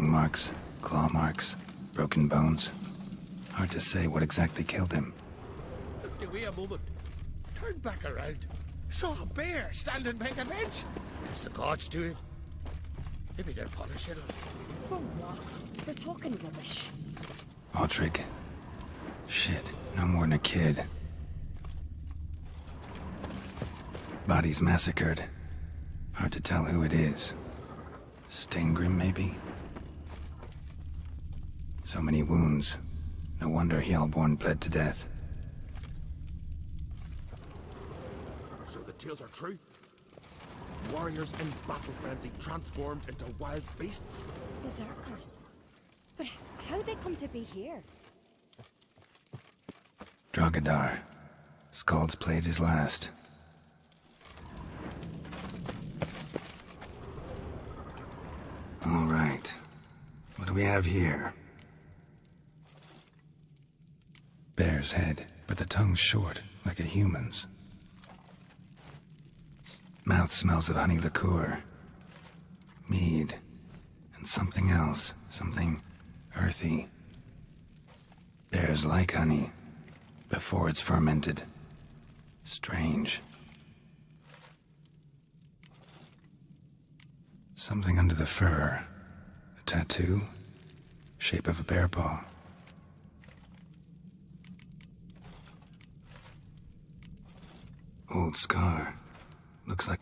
Fang marks, claw marks, broken bones. Hard to say what exactly killed him. Look, wait a moment. Turn back around. Saw a bear standing by the bench. It's the gods doing. Maybe they're punishing us. For what? They're talking rubbish. Aldrich. Shit, no more than a kid. Bodies massacred. Hard to tell who it is. Stengrim, maybe? So many wounds. No wonder Hjalborn bled to death. So the tales are true? Warriors in battle frenzy transformed into wild beasts? Berserkers. But how'd they come to be here? Drogadar. Skald's played his last. All right. What do we have here? Bear's head, but the tongue's short, like a human's. Mouth smells of honey liqueur. Mead. And something else. Something earthy. Bears like honey. Before it's fermented. Strange. Something under the fur. A tattoo? Shape of a bear paw. Old scar. Looks like...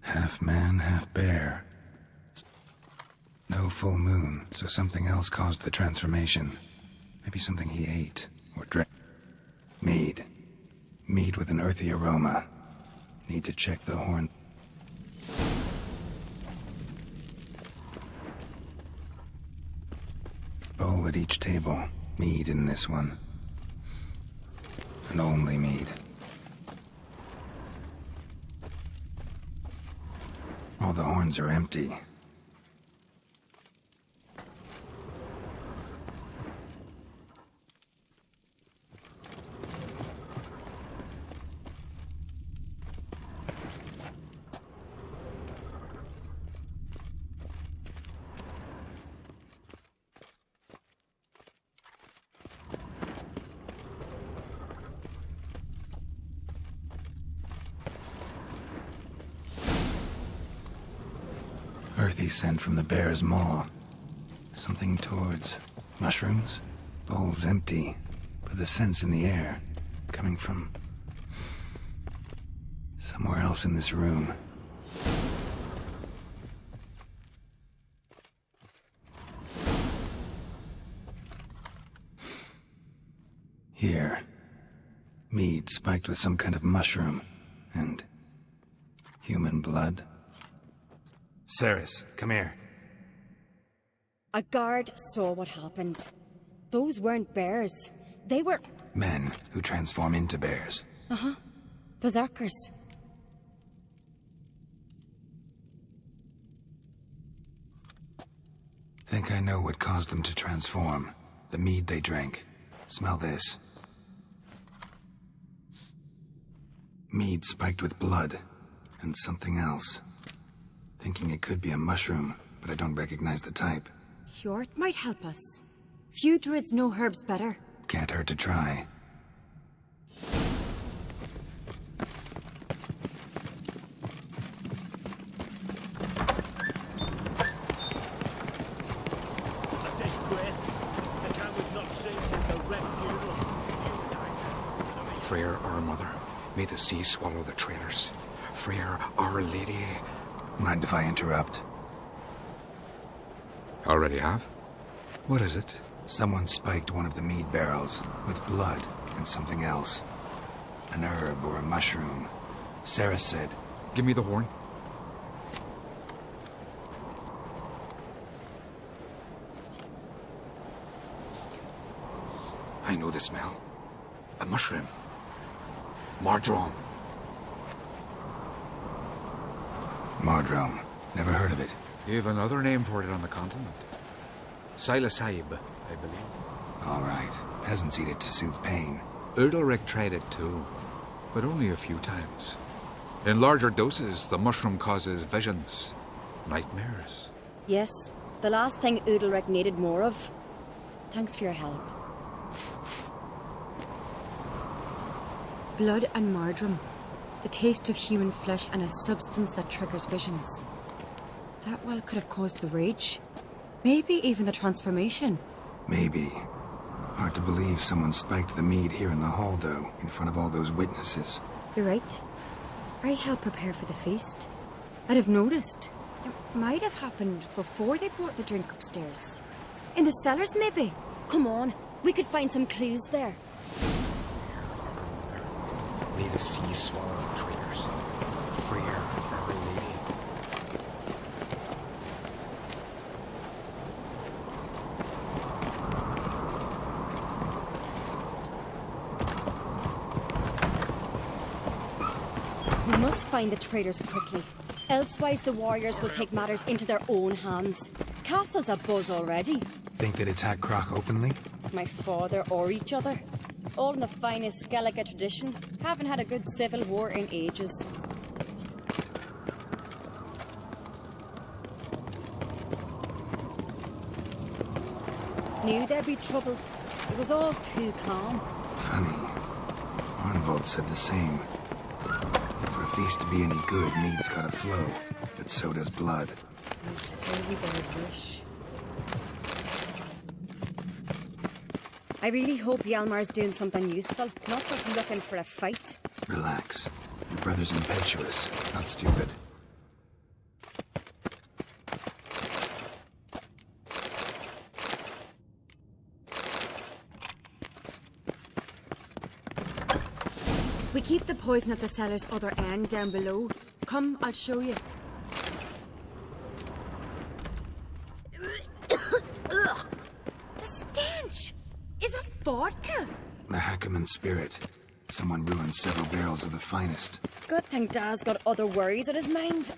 half man, half bear. No full moon, so something else caused the transformation. Maybe something he ate, or drank. Mead. Mead with an earthy aroma. Need to check the horn. Bowl at each table. Mead in this one. And only mead. All the horns are empty. Earthy scent from the bear's maw. Something towards mushrooms? Bowl's empty, but the scent's in the air. Coming from... somewhere else in this room. Here. Mead spiked with some kind of mushroom. And... human blood. Ceres, come here. A guard saw what happened. Those weren't bears. They were... Men who transform into bears. Uh-huh. Berserkers. Think I know what caused them to transform. The mead they drank. Smell this. Mead spiked with blood. And something else. Thinking it could be a mushroom, but I don't recognize the type. Hjort might help us. Few druids know herbs better. Can't hurt to try. A disgrace. The cat we've not seen since the Red Funeral. Freyr, our mother, may the sea swallow the traitors. Freyr, our lady... Mind if I interrupt? Already have? What is it? Someone spiked one of the mead barrels with blood and something else. An herb or a mushroom. Sarah said... Give me the horn. I know the smell. A mushroom. Mardrome. Mardrome. Never heard of it. You have another name for it on the continent. Silasahib, I believe. All right. Peasants eat it to soothe pain. Udalric tried it too, but only a few times. In larger doses, the mushroom causes visions. Nightmares. Yes, the last thing Udalric needed more of. Thanks for your help. Blood and marjoram. The taste of human flesh and a substance that triggers visions. That well could have caused the rage. Maybe even the transformation. Maybe. Hard to believe someone spiked the mead here in the hall, though, in front of all those witnesses. You're right. I helped prepare for the feast. I'd have noticed. It might have happened before they brought the drink upstairs. In the cellars, maybe? Come on, we could find some clues there. May the sea swallow the traitors. Freer, Our Lady. We must find the traitors quickly. Elsewise, the warriors will take matters into their own hands. Castle's abuzz already. Think they'd attack Croc openly? My father or each other. All in the finest Skellige tradition. Haven't had a good civil war in ages. Knew there'd be trouble. It was all too calm. Funny. Arnvold said the same. For a feast to be any good, mead's gotta flow. But so does blood. And so he bears wish. I really hope Hjalmar's doing something useful, not just looking for a fight. Relax. Your brother's impetuous, not stupid. We keep the poison at the cellar's other end down below. Come, I'll show you. The stench! Is that vodka? Mahakaman spirit. Someone ruined several barrels of the finest. Good thing Dad's got other worries on his mind.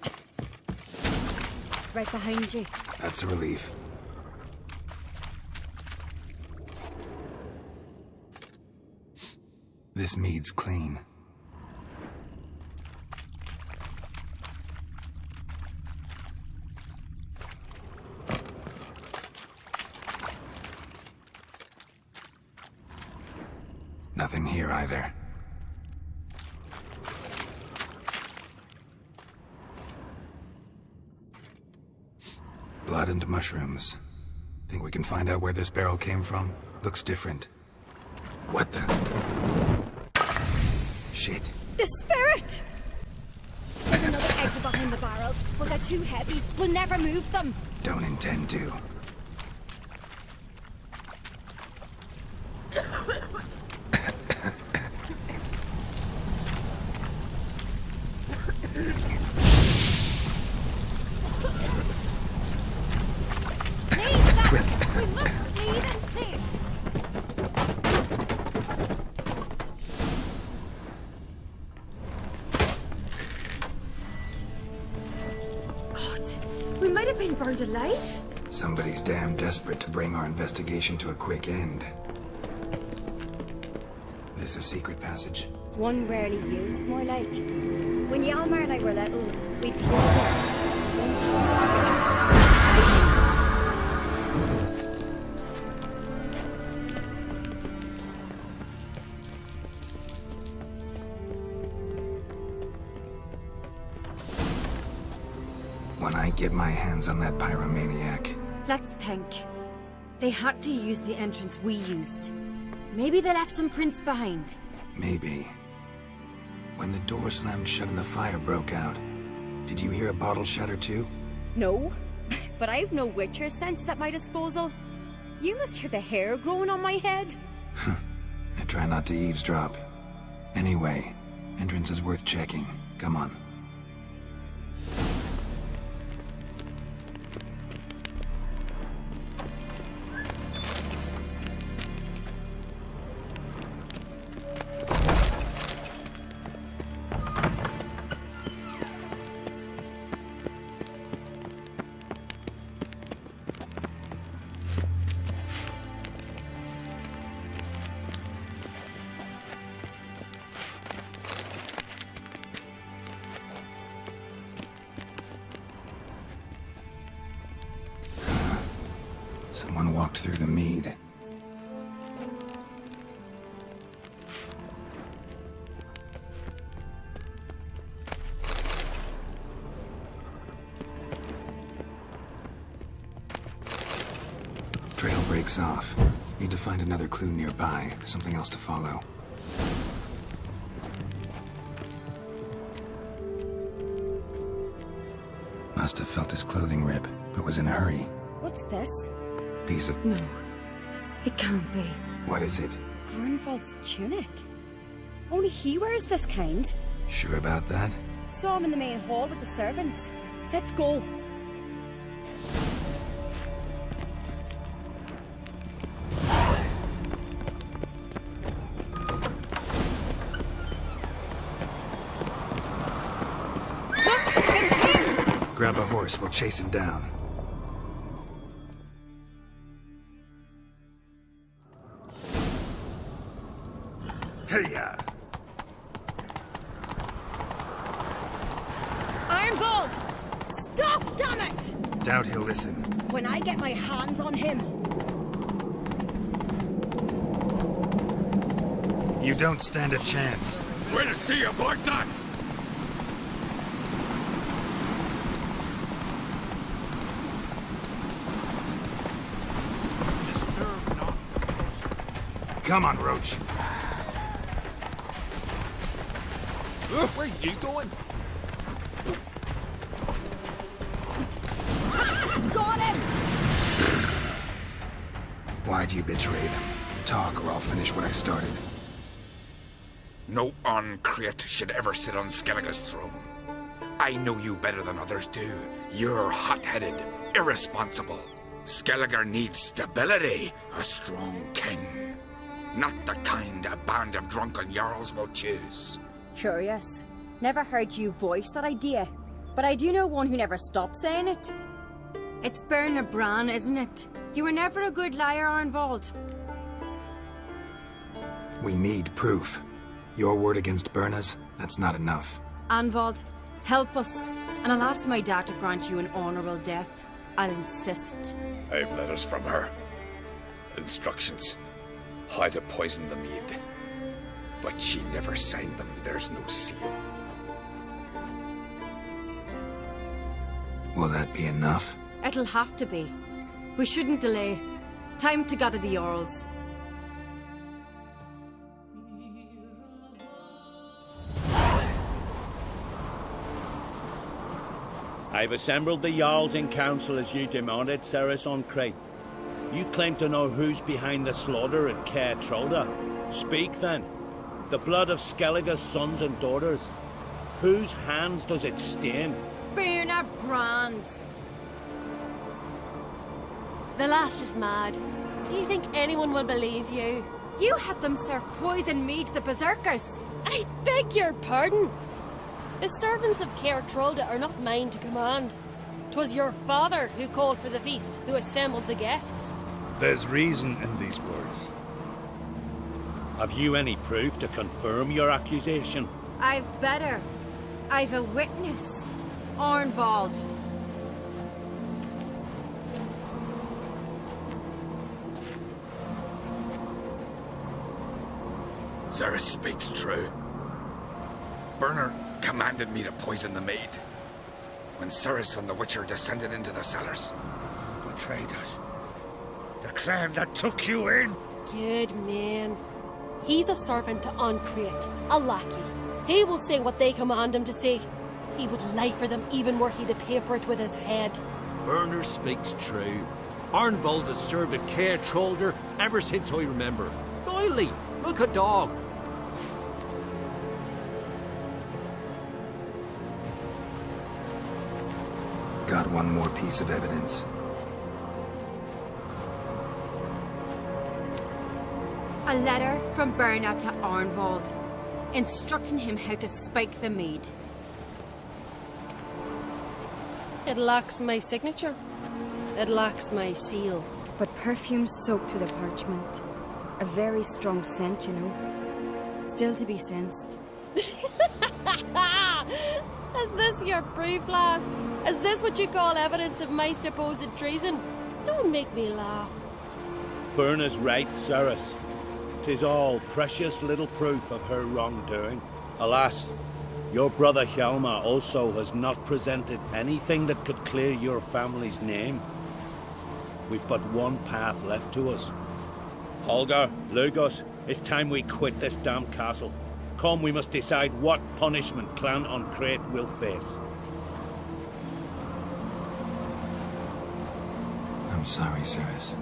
Right behind you. That's a relief. This mead's clean. Nothing here either. Blood and mushrooms. Think we can find out where this barrel came from? Looks different. What the? Shit. The spirit! There's another exit behind the barrels, but they're too heavy. We'll never move them. Don't intend to. Leave that! We must flee this place! God, we might have been burned alive. Somebody's damn desperate to bring our investigation to a quick end. This a secret passage? One rarely used, more like. When Hjalmar and I were little, we'd play there. When I get my hands on that pyromaniac. Let's think. They had to use the entrance we used. Maybe they left some prints behind. Maybe. When the door slammed shut and the fire broke out, did you hear a bottle shatter too? No, but I've no Witcher sense at my disposal. You must hear the hair growing on my head. I try not to eavesdrop. Anyway, entrance is worth checking. Come on. Someone walked through the mead. Trail breaks off. Need to find another clue nearby. Something else to follow. Must have felt his clothing rip, but was in a hurry. What's this? Piece of... No, it can't be. What is it? Arnvald's tunic. Only he wears this kind. Sure about that? Saw him in the main hall with the servants. Let's go. Look, it's him! Grab a horse, we'll chase him down. Hey-ya! Arnvald! Stop, damn it! Doubt he'll listen. When I get my hands on him. You don't stand a chance. Way to see you, boy nuts! Disturb not. Come on, Roach. Where are you going? Got him! Why'd you betray them? Talk or I'll finish what I started. No uncreate should ever sit on Skellige's throne. I know you better than others do. You're hot-headed, irresponsible. Skellige needs stability, a strong king. Not the kind a band of drunken jarls will choose. Curious. Never heard you voice that idea. But I do know one who never stops saying it. It's Bernard Bran, isn't it? You were never a good liar, Arnvald. We need proof. Your word against Berna's, that's not enough. Arnvald, help us. And I'll ask my dad to grant you an honourable death. I'll insist. I've letters from her. Instructions. How to poison the mead. But she never signed them. There's no seal. Will that be enough? It'll have to be. We shouldn't delay. Time to gather the Jarls. I've assembled the Jarls in council as you demanded, Ceres on Crate. You claim to know who's behind the slaughter at Caer Trolda. Speak then. The blood of Skellige's sons and daughters. Whose hands does it stain? Bernard Bran's. The lass is mad. Do you think anyone will believe you? You had them serve poison mead to the berserkers. I beg your pardon. The servants of Caer Trolda are not mine to command. 'Twas your father who called for the feast, who assembled the guests. There's reason in these words. Have you any proof to confirm your accusation? I've better. I've a witness. Arnvald. Ceres speaks true. Bernard commanded me to poison the maid. When Ceres and the Witcher descended into the cellars. Who betrayed us? The clan that took you in? Good man. He's a servant to Ancreate, a lackey. He will say what they command him to say. He would lie for them even were he to pay for it with his head. Bernard speaks true. Arnvald has served at Caer Trolder ever since I remember. Loyally, like a dog. Got one more piece of evidence. A letter from Bernard to Arnvald, instructing him how to spike the mead. It lacks my signature. It lacks my seal. But perfume soaked through the parchment. A very strong scent, you know. Still to be sensed. Is this your proof, lass? Is this what you call evidence of my supposed treason? Don't make me laugh. Berna's right, Ceres. 'Tis all precious little proof of her wrongdoing. Alas, your brother Hjalmar also has not presented anything that could clear your family's name. We've but one path left to us. Holger, Lugos, it's time we quit this damn castle. Come, we must decide what punishment Clan on Crete will face. I'm sorry, Ceres.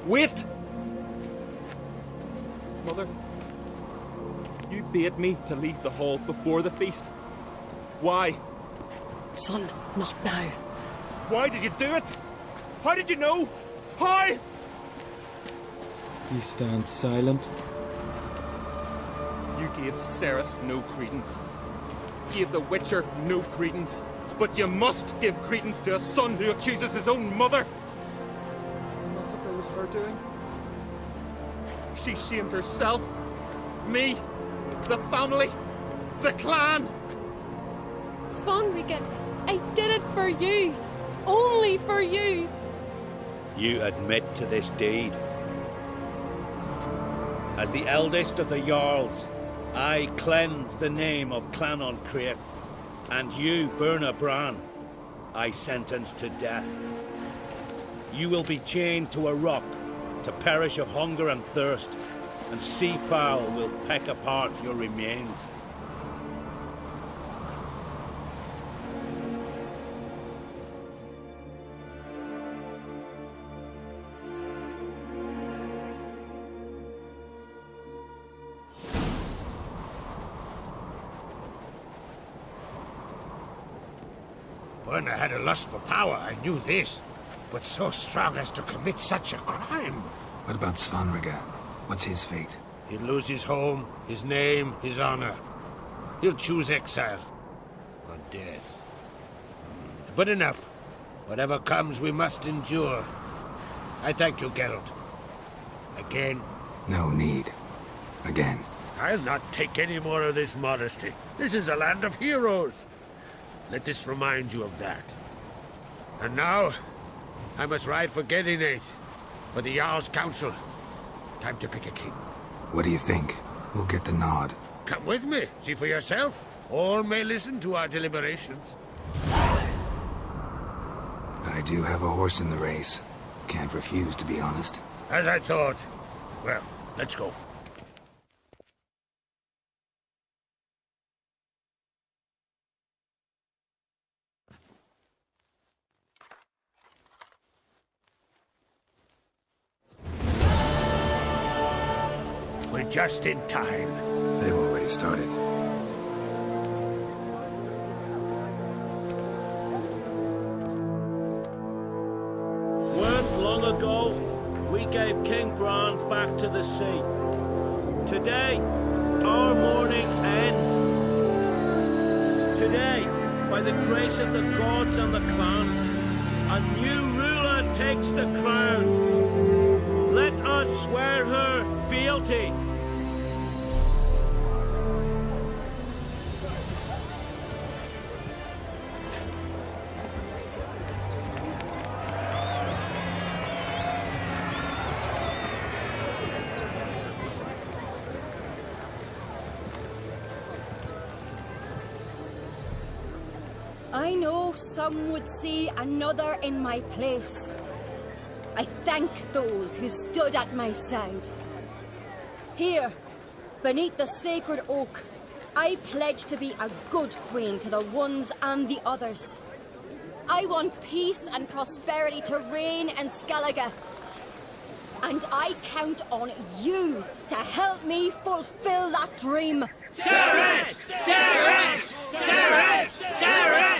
Wait! Mother, you bade me to leave the hall before the feast. Why? Son, not now. Why did you do it? How did you know? How? You stand silent. You gave Ceres no credence. Gave the Witcher no credence. But you must give credence to a son who accuses his own mother. The massacre was her doing. She shamed herself, me, the family, the clan. Svanrika, I did it for you. Only for you. You admit to this deed. As the eldest of the Jarls, I cleanse the name of Clan on Crete, and you, Berna Bran, I sentence to death. You will be chained to a rock to perish of hunger and thirst, and sea fowl will peck apart your remains. Berna had a lust for power, I knew this. But so strong as to commit such a crime. What about Svanrika? What's his fate? He'll lose his home, his name, his honor. He'll choose exile. Or death. But enough. Whatever comes, we must endure. I thank you, Geralt. Again. No need. Again. I'll not take any more of this modesty. This is a land of heroes. Let this remind you of that. And now, I must ride for Gedinate, for the Jarl's Council. Time to pick a king. What do you think? Who'll get the nod? Come with me, see for yourself. All may listen to our deliberations. I do have a horse in the race. Can't refuse, to be honest. As I thought. Well, let's go. We're just in time. They've already started. Weren't long ago, we gave King Bran back to the sea. Today, our mourning ends. Today, by the grace of the gods and the clans, a new ruler takes the crown. Let us swear her fealty. I know some would see another in my place. I thank those who stood at my side. Here, beneath the sacred oak, I pledge to be a good queen to the ones and the others. I want peace and prosperity to reign in Skellige. And I count on you to help me fulfill that dream. Ceres! Ceres! Ceres! Ceres!